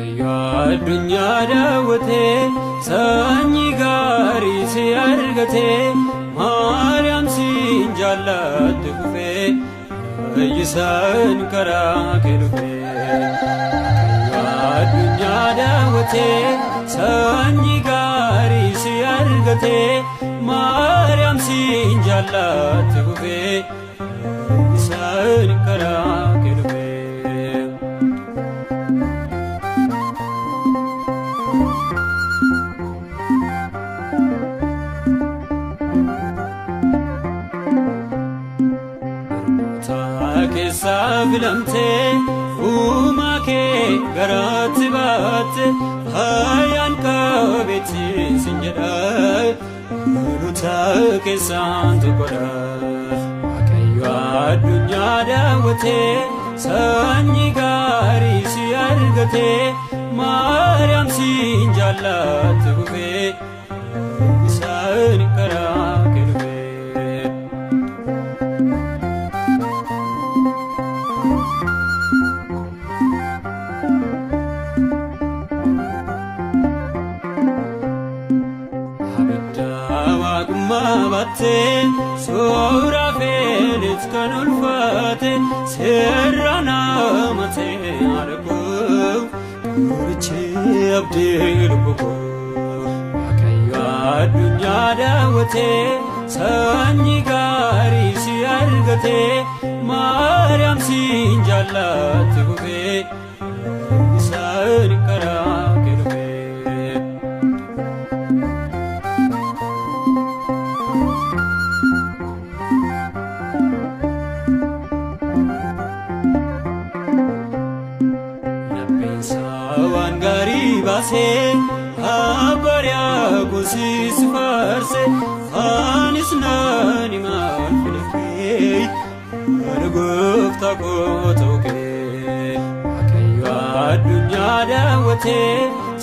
Addunyaa daawwatee sanyii gaarii si argatee Maariyaam siin jaallatte kufee fayyisaan karaa kee dhufee. Addunyaa daawwatee sanyii gaarii si argatee Maariyaam siin jaallatte kufee fayyisaan karaa kee dhufee. Keessa filamtee uumaa kee garaatti baatte hayyaan qabeetti sin jedha lolota keessaan tokkodha. Waaqayyo addunyaa daawwatee sanyii gaarii si argatee Maariyaam siin jaallatte kufee isaan karaa kee dhufee. Battee suuraa feenis kan ulfaate seera namatee arguu gurichi abdii lubbuu. Waaqayyo addunyaa daawwatee sanyii gaarii si argatee Maariyaam siin jaallatte kufee isaan karaa kee dhufee. Waan gaarii baasee abbariyaa gosis faarse anis nani maal fedhee mana gooftaa koo ta'uu kee. Waaqayyo addunyaa daawwatee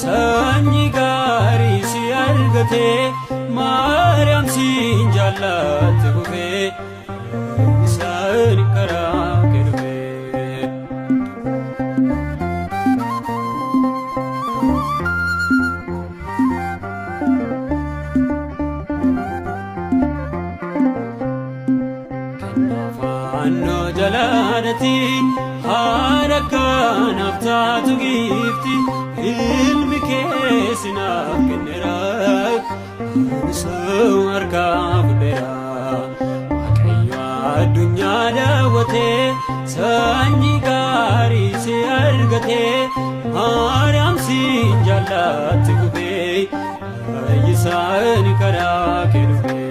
sanyii gaarii si argatee Maariyaam siin jaallatte kufee isaan karaa kee dhufee. Fannoo jalaadhati haadha kanaaf taatu giifti ilmi kee sinaaf kenneera anisoo harkaa fudheera. Waaqayyo addunyaa daawwatee sanyii gaarii si argatee Maariyaam siin jaallatte kufee fayyisaan karaa kee dhufee.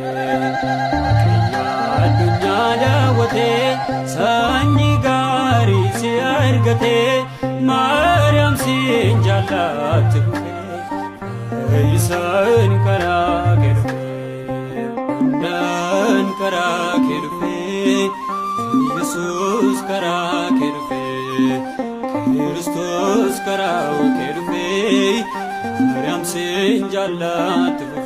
Addunyaa daawwatee sanyii gaarii si argatee Maariyaam siin jaallatte kufee isaan karaa kee dhufee. Hundaan karaa kee dhufee Yesuus karaa kee dhufee Kiristoos karaa kee dhufee Maariyaam siin jaallatte kufee.